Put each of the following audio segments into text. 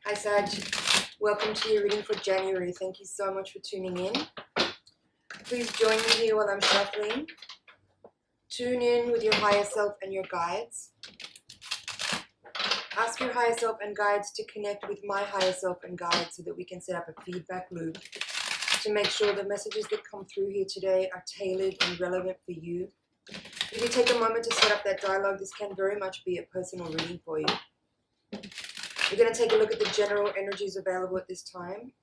Hi Sag, welcome to your reading for January. Thank you so much for tuning in. Please join me here while I'm shuffling. Tune in with your higher self and your guides. Ask your higher self and guides to connect with my higher self and guides so that we can set up a feedback loop to make sure the messages that come through here today are tailored and relevant for you. If you take a moment to set up that dialogue, this can very much be a personal reading for you. We're going to take a look at the general energies available at this time.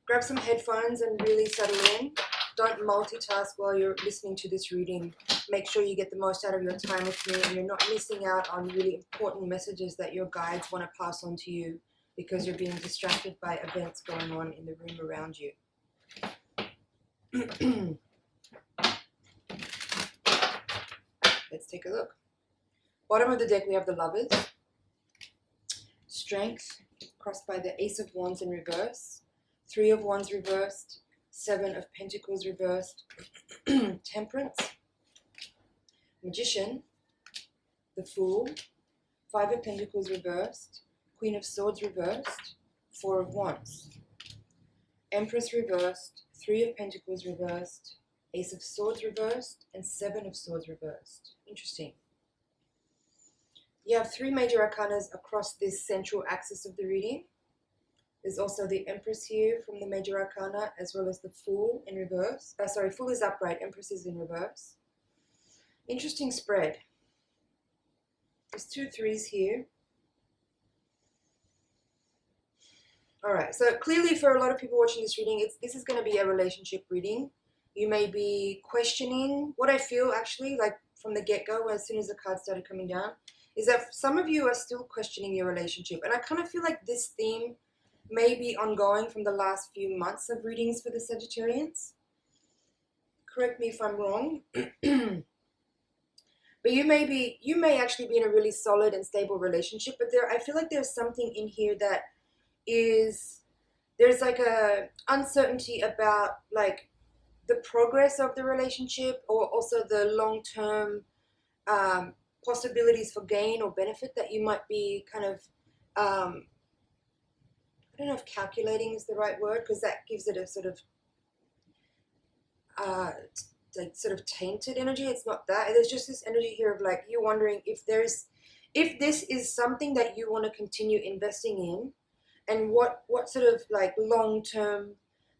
Grab some headphones and really settle in. Don't multitask while you're listening to this reading. Make sure you get the most out of your time with me and you're not missing out on really important messages that your guides want to pass on to you because you're being distracted by events going on in the room around you. Let's take a look. Bottom of the deck we have the Lovers. Strength, crossed by the Ace of Wands in reverse, 3 of Wands reversed, 7 of Pentacles reversed, Temperance, Magician, the Fool, 5 of Pentacles reversed, Queen of Swords reversed, 4 of Wands, Empress reversed, 3 of Pentacles reversed, Ace of Swords reversed, and 7 of Swords reversed. Interesting. You have 3 major arcanas across this central axis of the reading. There's also the Empress here from the major arcana, as well as the Fool in reverse. Fool is upright, Empress is in reverse. Interesting spread. There's 2 3s here. Alright, so clearly for a lot of people watching this reading, this is going to be a relationship reading. You may be questioning what I feel actually, like from the get-go, as soon as the cards started coming down, is that some of you are still questioning your relationship. And I kind of feel like this theme may be ongoing from the last few months of readings for the Sagittarians. Correct me if I'm wrong. But you may actually be in a really solid and stable relationship, but I feel like there's something in here that there's like a uncertainty about like the progress of the relationship, or also the long-term possibilities for gain or benefit that you might be kind of, I don't know if calculating is the right word, because that gives it a sort of, like sort of tainted energy. It's not that. There's just this energy here of like you wondering if this is something that you want to continue investing in, and what sort of like long-term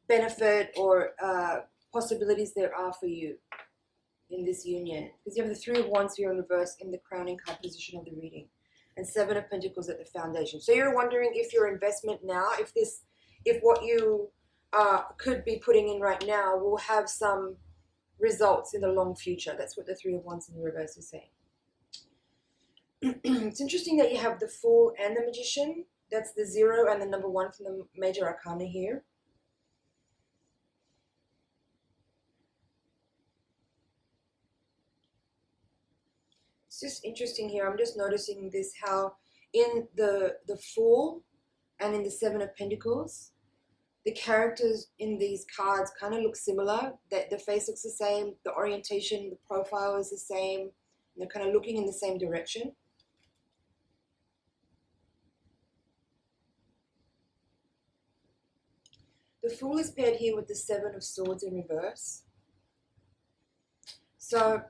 benefit or possibilities there are for you in this union, because you have the 3 of Wands here in reverse in the crowning card position of the reading, and 7 of Pentacles at the foundation. So you're wondering if your investment now, if what you could be putting in right now will have some results in the long future. That's what the 3 of Wands in the reverse is saying. It's interesting that you have the Fool and the Magician. That's the 0 and the number 1 from the major arcana here. It's just interesting here. I'm just noticing this, how in the Fool and in the 7 of Pentacles, the characters in these cards kind of look similar. The face looks the same, the orientation, the profile is the same, and they're kind of looking in the same direction. The Fool is paired here with the 7 of Swords in reverse. So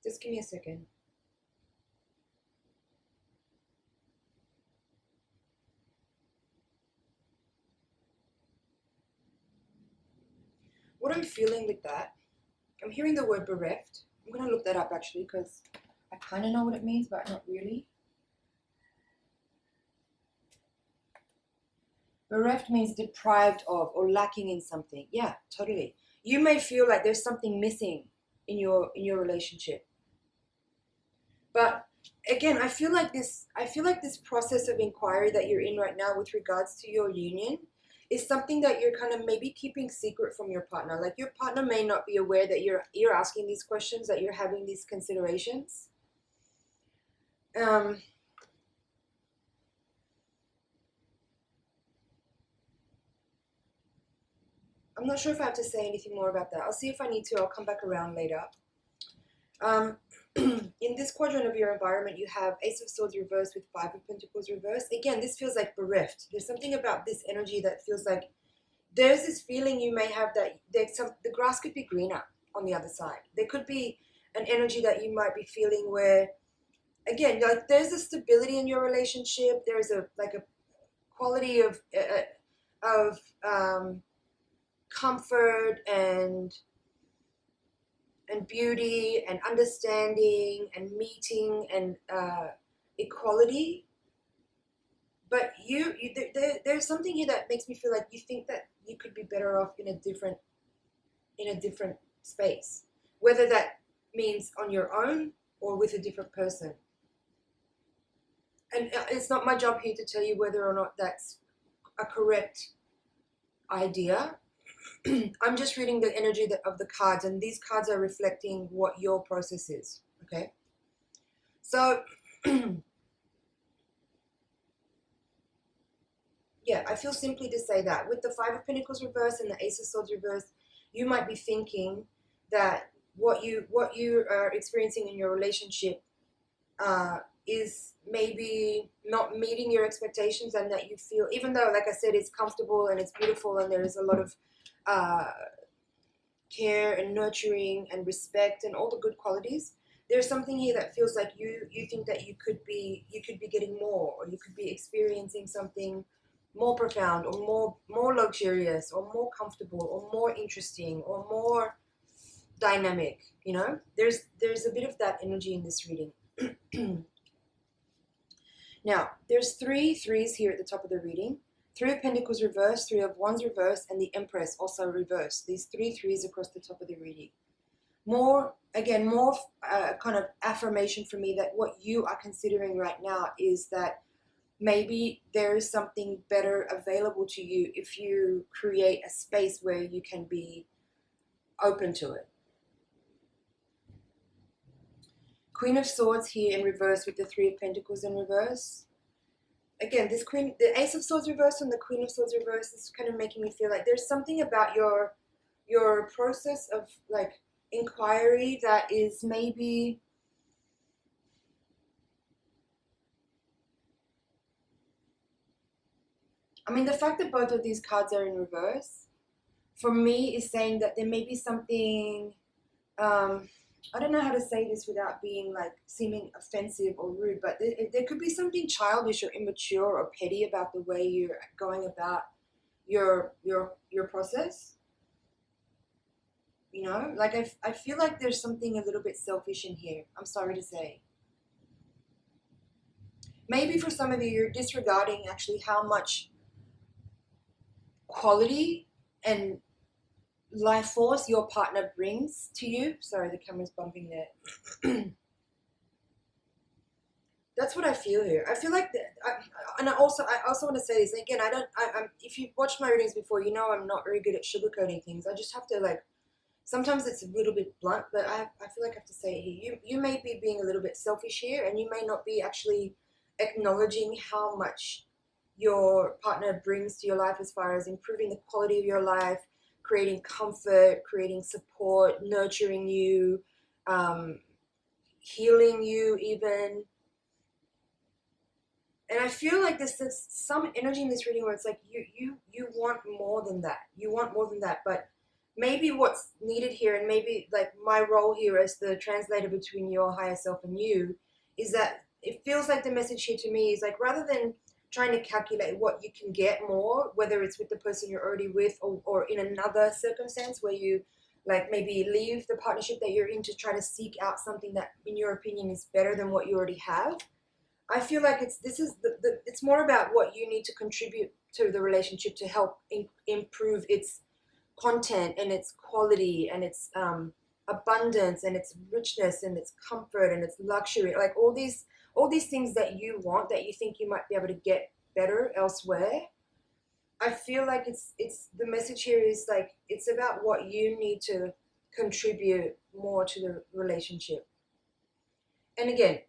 just give me a second. What I'm feeling with that, I'm hearing the word bereft. I'm going to look that up actually, because I kind of know what it means, but not really. Bereft means deprived of or lacking in something. Yeah, totally. You may feel like there's something missing in your relationship. But again, I feel like this process of inquiry that you're in right now with regards to your union is something that you're kind of maybe keeping secret from your partner. Like your partner may not be aware that you're asking these questions, that you're having these considerations. And, I'm not sure if I have to say anything more about that. I'll see if I need to. I'll come back around later. In this quadrant of your environment, you have Ace of Swords reversed with Five of Pentacles reversed. Again, this feels like bereft. There's something about this energy that feels like there's this feeling you may have that the grass could be greener on the other side. There could be an energy that you might be feeling where, again, like there's a stability in your relationship. There's a quality of comfort and beauty and understanding and meeting and equality. But there's something here that makes me feel like you think that you could be better off in a different space, whether that means on your own or with a different person. And it's not my job here to tell you whether or not that's a correct idea. I'm just reading the energy of the cards, and these cards are reflecting what your process is, okay? So, yeah, I feel simply to say that with the Five of Pentacles reversed and the Ace of Swords reversed, you might be thinking that what you are experiencing in your relationship is maybe not meeting your expectations, and that you feel, even though, like I said, it's comfortable and it's beautiful and there is a lot of care and nurturing and respect and all the good qualities, there's something here that feels like you think that you could be getting more, or you could be experiencing something more profound or more luxurious or more comfortable or more interesting or more dynamic. You know, there's a bit of that energy in this reading. Now, there's 3 threes here at the top of the reading. 3 of Pentacles reversed, 3 of Wands reversed, and the Empress also reversed. These 3 threes across the top of the reading. More kind of affirmation for me that what you are considering right now is that maybe there is something better available to you if you create a space where you can be open to it. Queen of Swords here in reverse with the 3 of Pentacles in reverse. Again, the Ace of Swords reverse and the Queen of Swords reverse is kind of making me feel like there's something about your process of like inquiry that is maybe the fact that both of these cards are in reverse for me is saying that there may be something I don't know how to say this without being like seeming offensive or rude, but there could be something childish or immature or petty about the way you're going about your process. You know, like I feel like there's something a little bit selfish in here. I'm sorry to say. Maybe for some of you, you're disregarding actually how much quality and life force your partner brings to you. Sorry, the camera's bumping there. That's what I feel here. I feel like I also want to say this again. I'm if you've watched my readings before, you know I'm not very good at sugarcoating things. I just have to like. Sometimes it's a little bit blunt, but I feel like I have to say it here. You may be being a little bit selfish here, and you may not be actually acknowledging how much your partner brings to your life as far as improving the quality of your life, creating comfort, creating support, nurturing you, healing you even. And I feel like there's some energy in this reading where it's like you want more than that. You want more than that, but maybe what's needed here, and maybe like my role here as the translator between your higher self and you, is that it feels like the message here to me is like, rather than trying to calculate what you can get more, whether it's with the person you're already with or in another circumstance where you like maybe leave the partnership that you're in to try to seek out something that in your opinion is better than what you already have. I feel like it's more about what you need to contribute to the relationship to help improve its content and its quality and its abundance and its richness and its comfort and its luxury, like all these things that you want, that you think you might be able to get better elsewhere. I feel like it's the message here is like it's about what you need to contribute more to the relationship. And again,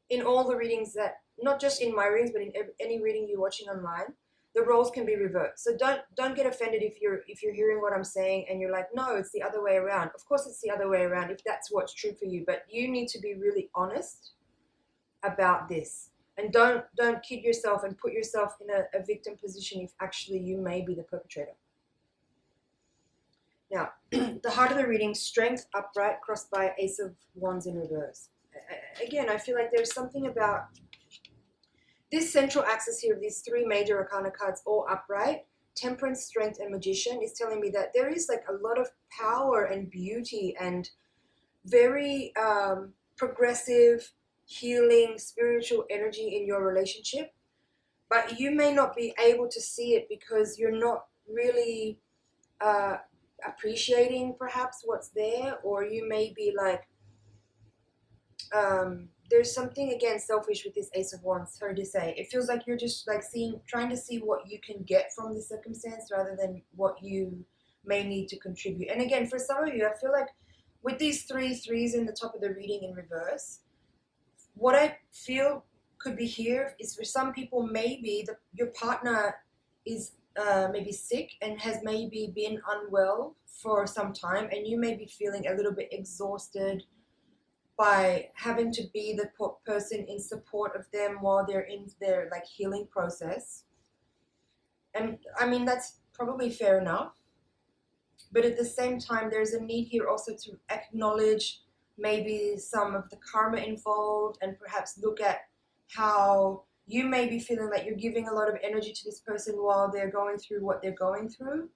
in all the readings that, not just in my readings, but in any reading you're watching online, the roles can be reversed. So don't get offended if you're hearing what I'm saying and you're like, no, it's the other way around. Of course it's the other way around if that's what's true for you, but you need to be really honest about this. And don't kid yourself and put yourself in a victim position if actually you may be the perpetrator. Now, the heart of the reading, strength upright, crossed by Ace of Wands in reverse. Again, I feel like there's something about this central axis here of these three major arcana cards all upright. Temperance, strength, and magician is telling me that there is like a lot of power and beauty and very progressive, healing, spiritual energy in your relationship. But you may not be able to see it because you're not really appreciating perhaps what's there, or you may be like, there's something again selfish with this Ace of Wands. Sorry to say, it feels like you're just like trying to see what you can get from the circumstance rather than what you may need to contribute. And again, for some of you, I feel like with these three threes in the top of the reading in reverse, what I feel could be here is for some people maybe your partner is maybe sick and has maybe been unwell for some time, and you may be feeling a little bit exhausted by having to be the person in support of them while they're in their like healing process. And I mean, that's probably fair enough, but at the same time there's a need here also to acknowledge maybe some of the karma involved and perhaps look at how you may be feeling like you're giving a lot of energy to this person while they're going through what they're going through.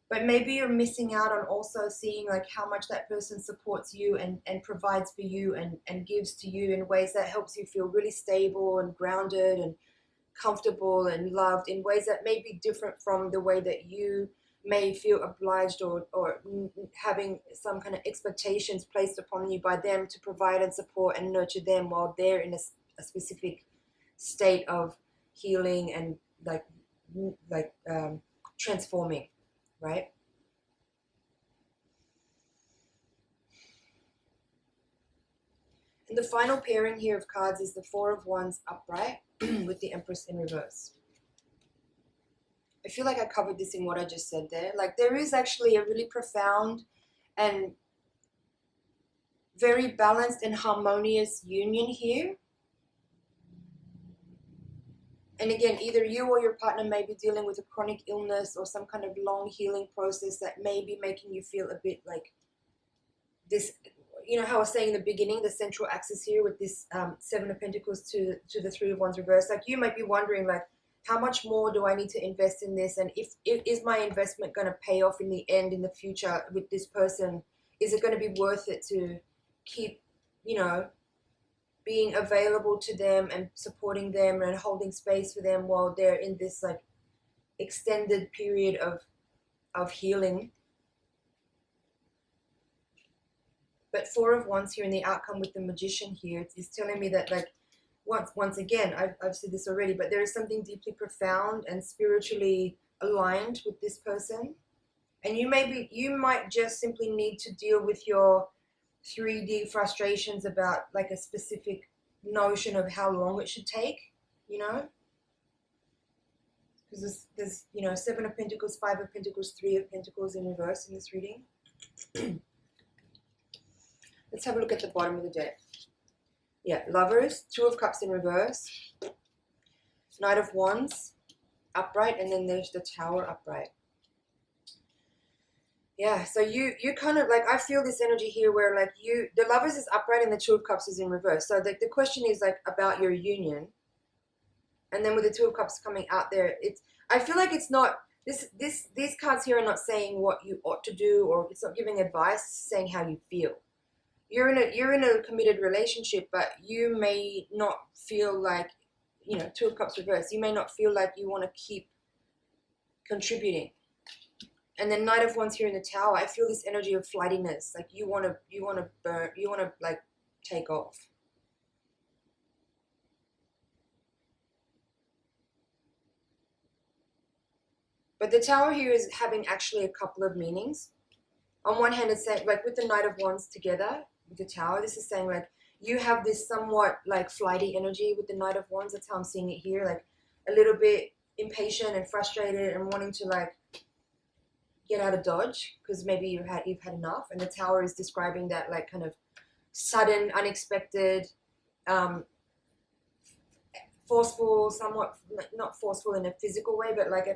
But maybe you're missing out on also seeing like how much that person supports you and provides for you and gives to you in ways that helps you feel really stable and grounded and comfortable and loved in ways that may be different from the way that you may feel obliged or having some kind of expectations placed upon you by them to provide and support and nurture them while they're in a specific state of healing and like transforming. Right? And the final pairing here of cards is the Four of Wands upright with the Empress in reverse. I feel like I covered this in what I just said there. Like there is actually a really profound and very balanced and harmonious union here. And again, either you or your partner may be dealing with a chronic illness or some kind of long healing process that may be making you feel a bit like this, you know how I was saying in the beginning, the central axis here with this Seven of Pentacles to the Three of Wands reverse. Like you might be wondering like, how much more do I need to invest in this? And if is my investment going to pay off in the end, in the future with this person? Is it going to be worth it to keep, you know, being available to them and supporting them and holding space for them while they're in this like extended period of healing? But Four of Wands here in the outcome with the Magician here is telling me that like once again, I've said this already, but there is something deeply profound and spiritually aligned with this person. And you might just simply need to deal with your 3D frustrations about like a specific notion of how long it should take, you know, because there's you know, Seven of Pentacles, Five of Pentacles, Three of Pentacles in reverse in this reading. Let's have a look at the bottom of the deck. Yeah, Lovers, Two of Cups in reverse, Knight of Wands upright, and then there's the Tower upright. Yeah, so you kind of like, I feel this energy here where like the Lovers is upright and the Two of Cups is in reverse. So the question is like about your union. And then with the Two of Cups coming out there, I feel like it's not, these cards here are not saying what you ought to do, or it's not giving advice, it's saying how you feel. You're in a committed relationship, but you may not feel like, you know, Two of Cups reverse, you may not feel like you want to keep contributing. And then Knight of Wands here in the Tower, I feel this energy of flightiness, like you want to burn, you want to like take off. But the Tower here is having actually a couple of meanings. On one hand, it's saying like with the Knight of Wands together with the Tower, this is saying like you have this somewhat like flighty energy with the Knight of Wands. That's how I'm seeing it here, like a little bit impatient and frustrated and wanting to like get out of Dodge because maybe you've had enough. And the Tower is describing that like kind of sudden, unexpected, forceful, somewhat not forceful in a physical way, but like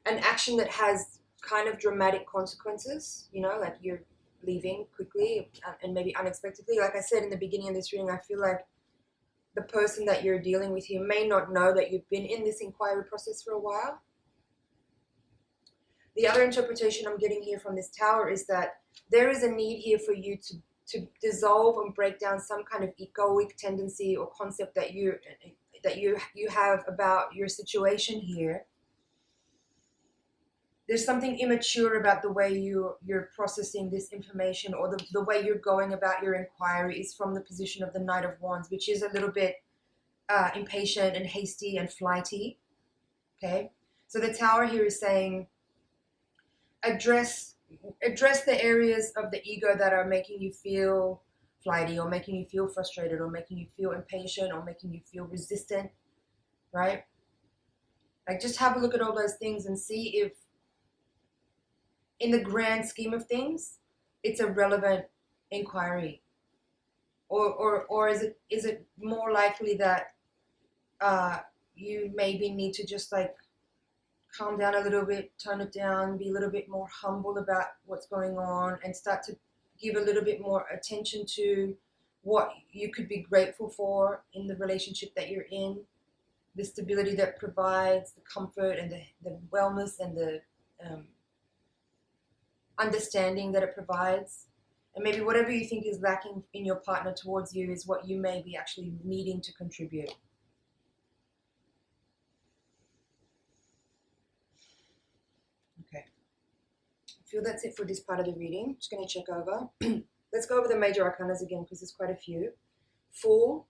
an action that has kind of dramatic consequences, you know, like you're leaving quickly and maybe unexpectedly. Like I said in the beginning of this reading, I feel like the person that you're dealing with here may not know that you've been in this inquiry process for a while. The other interpretation I'm getting here from this Tower is that there is a need here for you to dissolve and break down some kind of egoic tendency or concept that you have about your situation here. There's something immature about the way you're processing this information, or the way you're going about your inquiry is from the position of the Knight of Wands, which is a little bit impatient and hasty and flighty. Okay, so the Tower here is saying address the areas of the ego that are making you feel flighty, or making you feel frustrated, or making you feel impatient, or making you feel resistant, right? Like just have a look at all those things and see if in the grand scheme of things it's a relevant inquiry, or is it more likely that you maybe need to just like calm down a little bit, tone it down, be a little bit more humble about what's going on, and start to give a little bit more attention to what you could be grateful for in the relationship that you're in, the stability that provides, the comfort and the wellness and the understanding that it provides. And maybe whatever you think is lacking in your partner towards you is what you may be actually needing to contribute. Okay. I feel that's it for this part of the reading. Just going to check over. Let's go over the major arcanas again because there's quite a few. Fool,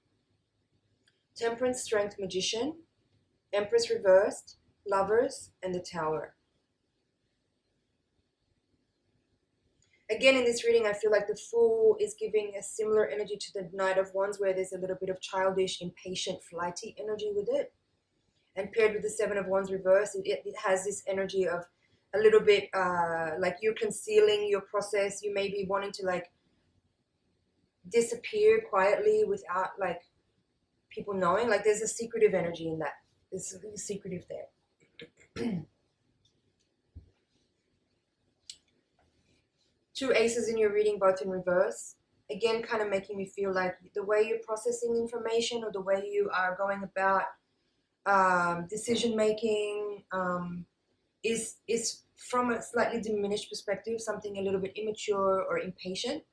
Temperance, Strength, Magician, Empress reversed, Lovers, and the Tower. Again, in this reading, I feel like the Fool is giving a similar energy to the Knight of Wands, where there's a little bit of childish, impatient, flighty energy with it. And paired with the Seven of Wands reversed, it has this energy of a little bit like you're concealing your process. You may be wanting to like disappear quietly without like people knowing. Like there's a secretive energy in that. There's something secretive there. Two aces in your reading, both in reverse. Again, kind of making me feel like the way you're processing information, or the way you are going about decision making is from a slightly diminished perspective, something a little bit immature or impatient.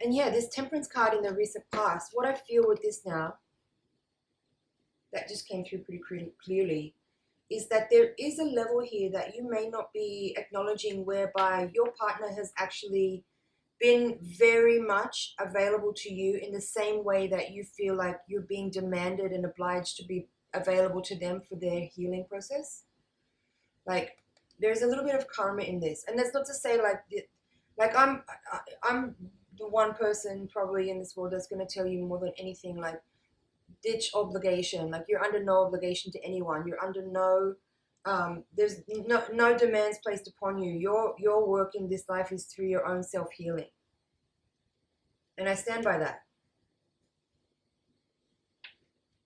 And yeah, this Temperance card in the recent past, what I feel with this now, that just came through pretty clearly, is that there is a level here that you may not be acknowledging, whereby your partner has actually been very much available to you in the same way that you feel like you're being demanded and obliged to be available to them for their healing process. Like there's a little bit of karma in this, and that's not to say like I'm the one person probably in this world that's going to tell you more than anything, like ditch obligation. Like you're under no obligation to anyone. You're under no there's no demands placed upon you. Your work in this life is through your own self-healing, and I stand by that.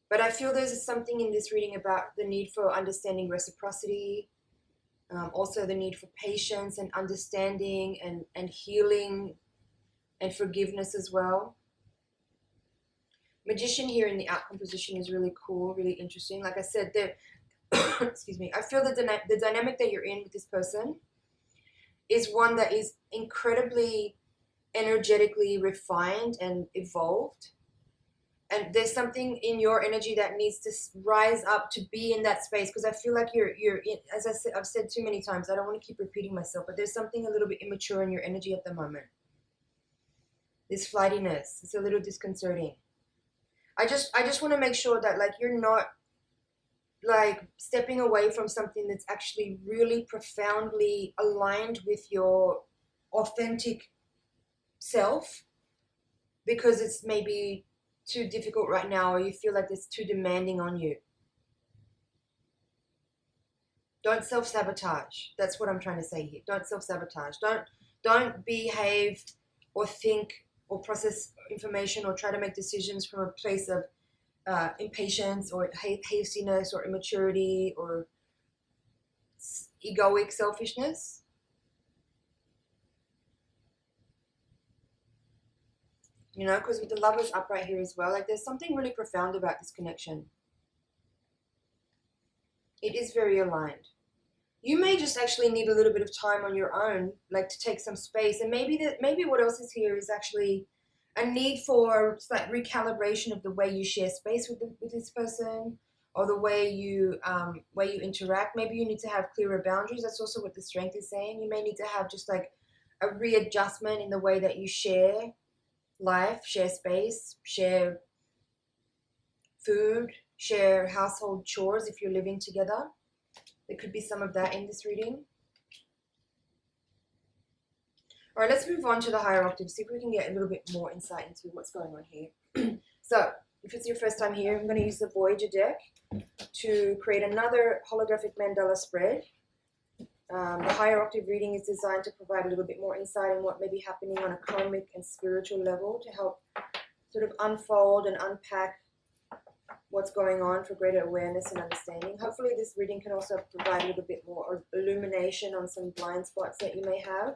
But I feel there's something in this reading about the need for understanding reciprocity, also the need for patience and understanding and healing and forgiveness as well. Magician here in the outcome position is really cool, really interesting. Like I said, excuse me, I feel the dynamic that you're in with this person is one that is incredibly energetically refined and evolved. And there's something in your energy that needs to rise up to be in that space, because I feel like you're in, as I've said too many times, I don't want to keep repeating myself, but there's something a little bit immature in your energy at the moment. This flightiness, it's a little disconcerting. I just want to make sure that like you're not like stepping away from something that's actually really profoundly aligned with your authentic self, because it's maybe too difficult right now, or you feel like it's too demanding on you. Don't self-sabotage. That's what I'm trying to say here. Don't self-sabotage. Don't behave or think or process information or try to make decisions from a place of impatience or hastiness or immaturity or egoic selfishness. You know, because with the Lovers upright here as well, like there's something really profound about this connection. It is very aligned. You may just actually need a little bit of time on your own, like to take some space. And maybe what else is here is actually a need for like recalibration of the way you share space with this person, or the way you interact. Maybe you need to have clearer boundaries. That's also what the Strength is saying. You may need to have just like a readjustment in the way that you share life, share space, share food, share household chores if you're living together. There could be some of that in this reading. All right, let's move on to the higher octave, see if we can get a little bit more insight into what's going on here. So, if it's your first time here, I'm going to use the Voyager deck to create another holographic mandala spread. The higher octave reading is designed to provide a little bit more insight on what may be happening on a karmic and spiritual level to help sort of unfold and unpack what's going on for greater awareness and understanding. Hopefully this reading can also provide a little bit more illumination on some blind spots that you may have,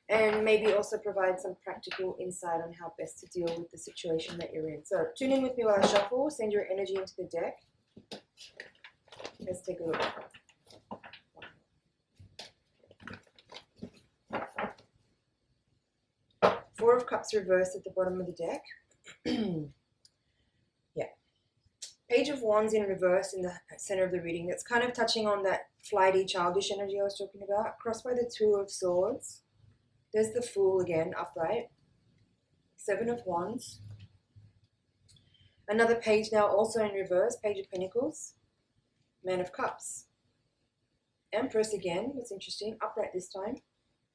and maybe also provide some practical insight on how best to deal with the situation that you're in. So tune in with me while I shuffle, send your energy into the deck. Let's take a look. Four of Cups reversed at the bottom of the deck. Yeah. Page of Wands in reverse in the center of the reading. That's kind of touching on that flighty, childish energy I was talking about. Crossed by the Two of Swords. There's the Fool again, upright. Seven of Wands. Another page now also in reverse. Page of Pentacles. Man of Cups. Empress again. That's interesting. Upright this time.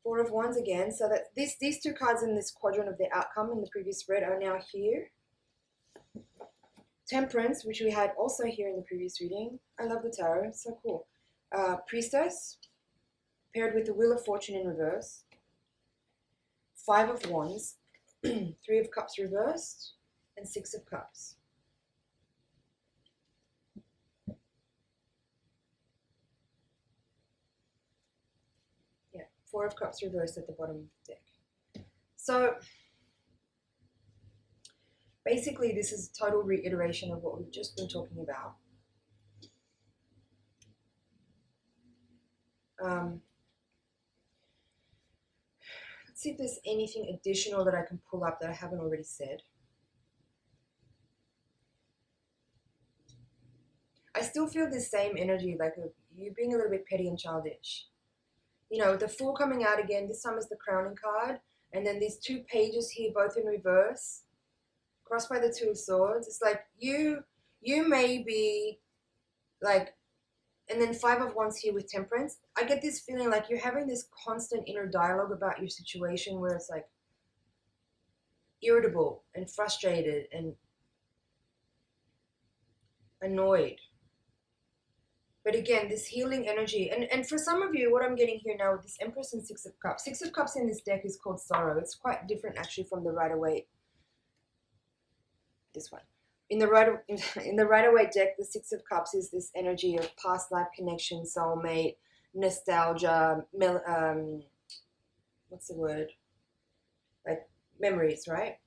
Four of Wands again. So that these two cards in this quadrant of the outcome in the previous spread are now here. Temperance, which we had also here in the previous reading. I love the tarot. It's so cool. Priestess, paired with the Wheel of Fortune in reverse. Five of Wands. Three of Cups reversed. And Six of Cups. Yeah, Four of Cups reversed at the bottom of the deck. So basically, this is a total reiteration of what we've just been talking about. Let's see if there's anything additional that I can pull up that I haven't already said. I still feel this same energy, like you being a little bit petty and childish. You know, the Fool coming out again, this time is the Crowning card, and then these two pages here, both in reverse. Crossed by the Two of Swords. It's like you may be like, and then Five of Wands here with Temperance. I get this feeling like you're having this constant inner dialogue about your situation where it's like irritable and frustrated and annoyed. But again, this healing energy, and for some of you, what I'm getting here now with this Empress and Six of Cups. Six of Cups in this deck is called Sorrow. It's quite different actually from the Rider-Waite. This one. In the Rider-Waite deck, the Six of Cups is this energy of past life connection, soulmate, nostalgia, what's the word? Like memories, right?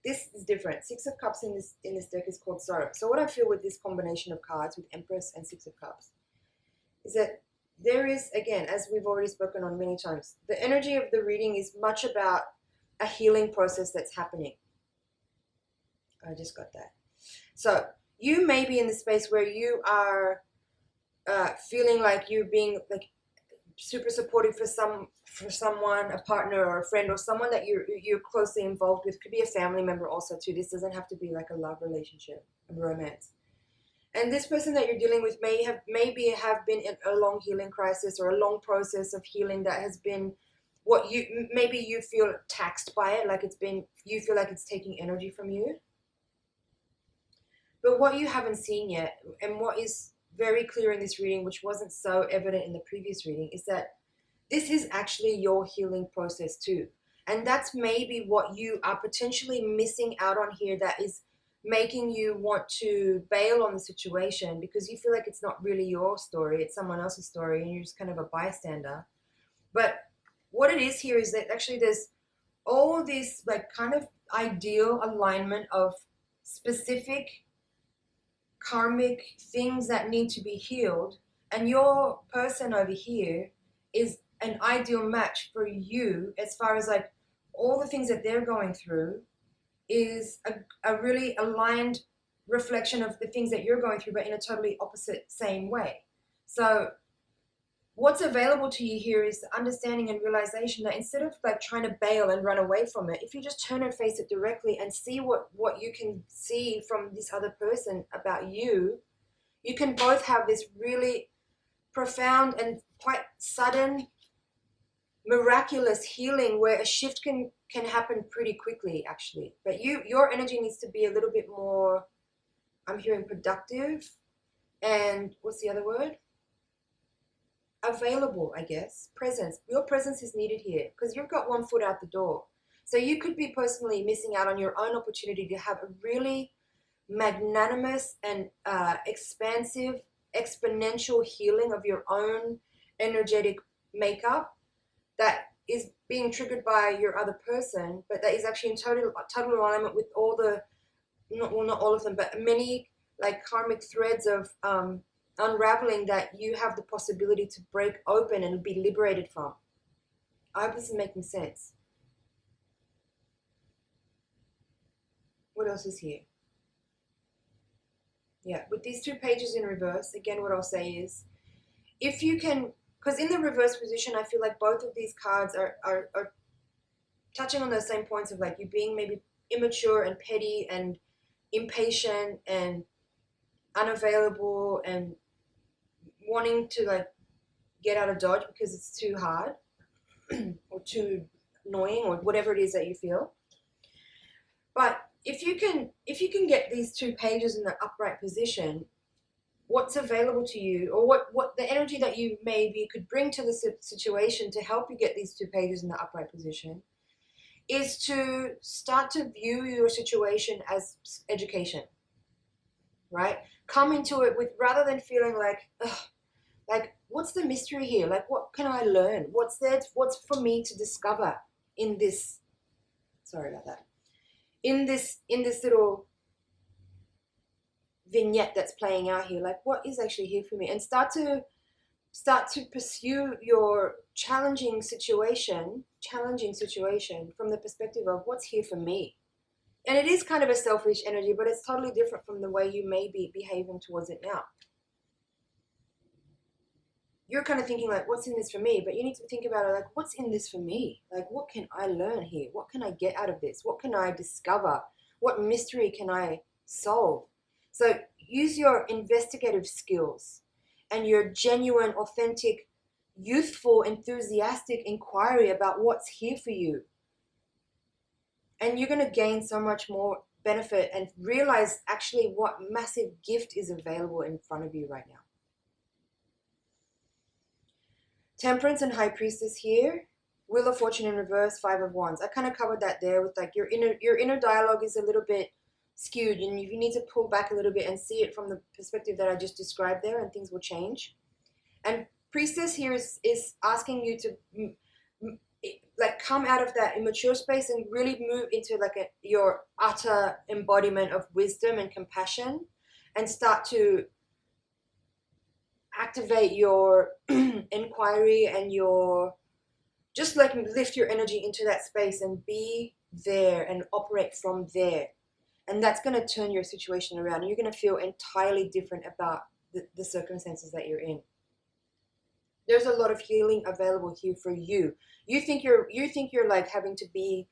This is different. Six of Cups in this deck is called Sorrow. So what I feel with this combination of cards with Empress and Six of Cups is that there is, again, as we've already spoken on many times, the energy of the reading is much about a healing process that's happening. I just got that. So you may be in the space where you are feeling like you're being like super supportive for someone, a partner or a friend or someone that you're closely involved with. Could be a family member also too. This doesn't have to be like a love relationship, a romance. And this person that you're dealing with maybe have been in a long healing crisis or a long process of healing that has been what you feel taxed by it, like you feel like it's taking energy from you. But what you haven't seen yet, and what is very clear in this reading, which wasn't so evident in the previous reading, is that this is actually your healing process too. And that's maybe what you are potentially missing out on here, that is making you want to bail on the situation because you feel like it's not really your story, it's someone else's story, and you're just kind of a bystander. But what it is here is that actually there's all this like kind of ideal alignment of specific karmic things that need to be healed, and your person over here is an ideal match for you as far as like all the things that they're going through is a really aligned reflection of the things that you're going through, but in a totally opposite same way. So what's available to you here is the understanding and realization that instead of like trying to bail and run away from it, if you just turn and face it directly and see what you can see from this other person about you, you can both have this really profound and quite sudden, miraculous healing where a shift can happen pretty quickly, actually. But your energy needs to be a little bit more, I'm hearing productive, and what's the other word? Available, I guess. Presence. Your presence is needed here because you've got one foot out the door. So you could be personally missing out on your own opportunity to have a really magnanimous and expansive, exponential healing of your own energetic makeup that is being triggered by your other person, but that is actually in total alignment with all the, not all of them, but many like karmic threads of unraveling that you have the possibility to break open and be liberated from. I hope this is making sense. What else is here? Yeah, with these two pages in reverse, again, what I'll say is, if you can, because in the reverse position, I feel like both of these cards are touching on those same points of like you being maybe immature and petty and impatient and unavailable and wanting to like get out of Dodge because it's too hard or too annoying or whatever it is that you feel. But if you can get these two pages in the upright position, what's available to you, or what the energy that you maybe could bring to the situation to help you get these two pages in the upright position, is to start to view your situation as education, right? Come into it with, rather than feeling like, ugh, like what's the mystery here? Like what can I learn? What's for me to discover in this? Sorry about that. In this little vignette that's playing out here, like what is actually here for me, and start to pursue your challenging situation from the perspective of what's here for me. And it is kind of a selfish energy, but it's totally different from the way you may be behaving towards it now. You're kind of thinking like, what's in this for me? But you need to think about it like, what's in this for me? Like, what can I learn here? What can I get out of this? What can I discover? What mystery can I solve? So use your investigative skills and your genuine, authentic, youthful, enthusiastic inquiry about what's here for you. And you're going to gain so much more benefit and realize actually what massive gift is available in front of you right now. Temperance and High Priestess here. Wheel of Fortune in reverse, Five of Wands. I kind of covered that there with like your inner dialogue is a little bit skewed, and you need to pull back a little bit and see it from the perspective that I just described there, and things will change. And Priestess here is asking you to like come out of that immature space and really move into like your utter embodiment of wisdom and compassion, and start to activate your inquiry and your, just like lift your energy into that space and be there and operate from there. And that's going to turn your situation around, and you're going to feel entirely different about the circumstances that you're in. There's a lot of healing available here for you. You think you're like having to be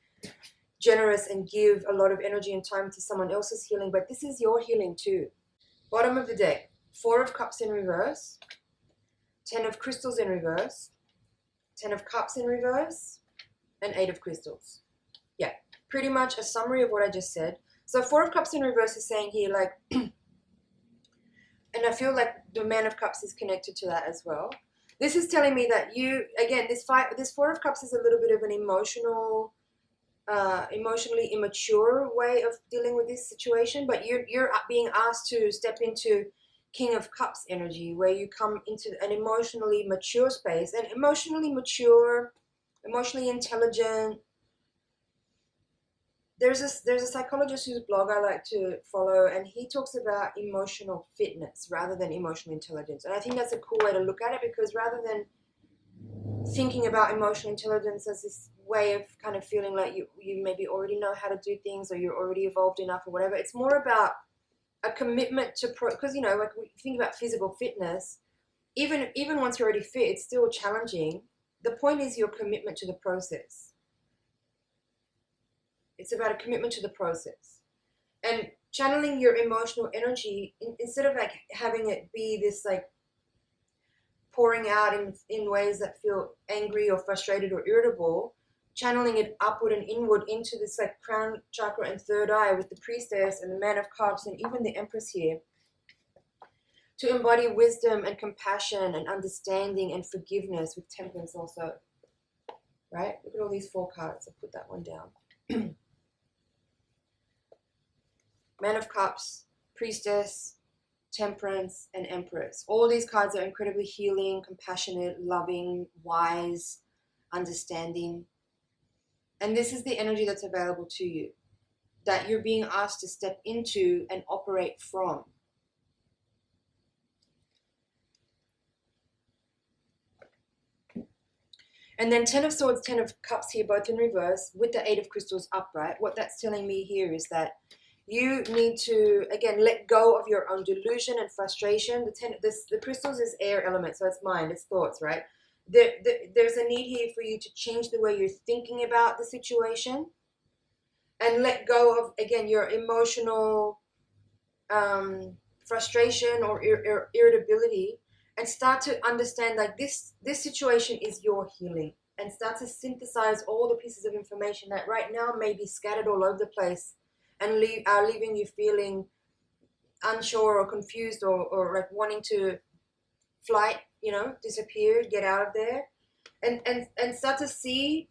generous and give a lot of energy and time to someone else's healing, but this is your healing too. Bottom of the deck, Four of Cups in reverse, Ten of Crystals in reverse, Ten of Cups in reverse, and Eight of Crystals. Yeah, pretty much a summary of what I just said. So Four of Cups in reverse is saying here, like, And I feel like the Man of Cups is connected to that as well. This is telling me that you, again, this Four of Cups is a little bit of an emotionally immature way of dealing with this situation, but you're being asked to step into King of Cups energy, where you come into an emotionally mature space, and emotionally mature, emotionally intelligent. There's a psychologist whose blog I like to follow, and he talks about emotional fitness rather than emotional intelligence. And I think that's a cool way to look at it, because rather than thinking about emotional intelligence as this way of kind of feeling like you maybe already know how to do things, or you're already evolved enough or whatever, it's more about a commitment to because you know, like, we think about physical fitness, even once you're already fit, it's still challenging. The point is your commitment to the process. It's about a commitment to the process, and channeling your emotional energy instead of like having it be this like pouring out in ways that feel angry or frustrated or irritable, channeling it upward and inward into this like crown chakra and third eye with the Priestess and the Man of Cups and even the Empress here, to embody wisdom and compassion and understanding and forgiveness with Temperance also, right? Look at all these 4 cards. I'll put that one down. Man of Cups, Priestess, Temperance, and Empress. All these cards are incredibly healing, compassionate, loving, wise, understanding. And this is the energy that's available to you, that you're being asked to step into and operate from. And then 10 of Swords, 10 of Cups here, both in reverse, with the 8 of Crystals upright. What that's telling me here is that you need to, again, let go of your own delusion and frustration. The crystals is air element, so it's mind, it's thoughts, right? There's a need here for you to change the way you're thinking about the situation, and let go of, again, your emotional frustration or irritability, and start to understand like this situation is your healing, and start to synthesize all the pieces of information that right now may be scattered all over the place and are leaving you feeling unsure or confused, or like wanting to flight, you know, disappear, get out of there, and start to see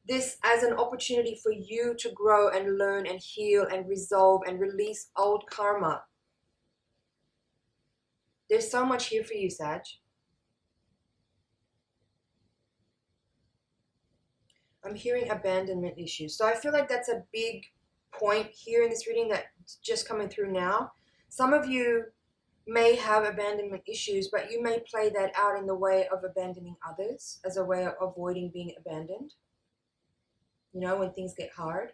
this as an opportunity for you to grow and learn and heal and resolve and release old karma. There's so much here for you, Sag. I'm hearing abandonment issues. So I feel like that's a big point here in this reading that's just coming through now. Some of you may have abandonment issues, but you may play that out in the way of abandoning others as a way of avoiding being abandoned, you know, when things get hard.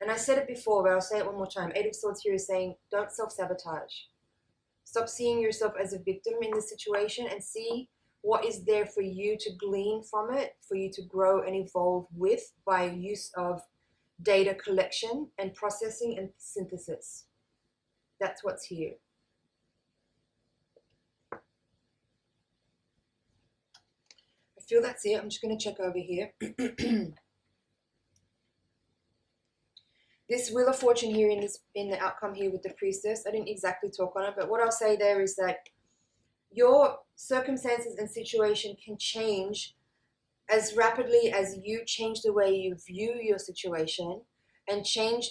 And I said it before, but I'll say it one more time. 8 of Swords here is saying, don't self-sabotage. Stop seeing yourself as a victim in this situation, and see what is there for you to glean from it, for you to grow and evolve with, by use of data collection and processing and synthesis. That's what's here. I feel that's it. I'm just going to check over here. This Wheel of Fortune here in the outcome here with the Priestess, I didn't exactly talk on it, but what I'll say there is that your circumstances and situation can change as rapidly as you change the way you view your situation, and change,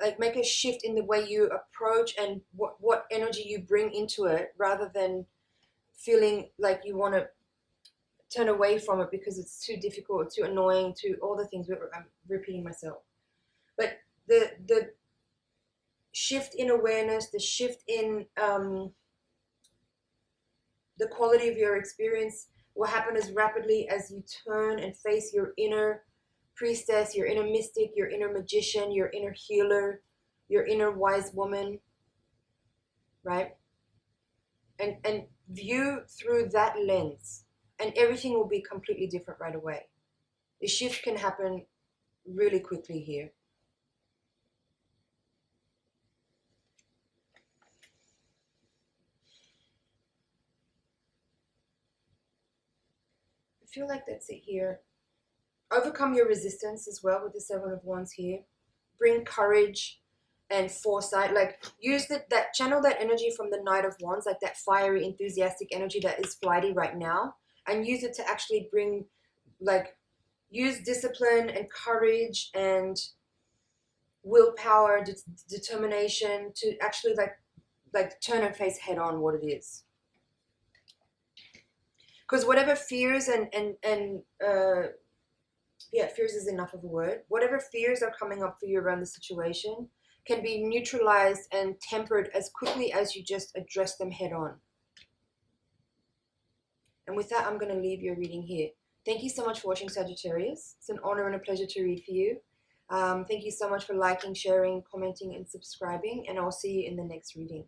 like, make a shift in the way you approach and what energy you bring into it, rather than feeling like you want to turn away from it because it's too difficult, too annoying, too all the things. I'm repeating myself. But the shift in awareness, the shift in the quality of your experience will happen as rapidly as you turn and face your inner priestess, your inner mystic, your inner magician, your inner healer, your inner wise woman, right? And view through that lens, and everything will be completely different right away. The shift can happen really quickly here. I feel like that's it here. Overcome your resistance as well with the 7 of Wands here. Bring courage and foresight. Like use that channel that energy from the Knight of Wands, like that fiery, enthusiastic energy that is flighty right now, and use it to actually bring, like, use discipline and courage and willpower, determination to actually like turn and face head on what it is. Because whatever fears yeah, fears is enough of a word. Whatever fears are coming up for you around the situation can be neutralized and tempered as quickly as you just address them head on. And with that, I'm going to leave your reading here. Thank you so much for watching, Sagittarius. It's an honor and a pleasure to read for you. Thank you so much for liking, sharing, commenting, and subscribing, and I'll see you in the next reading.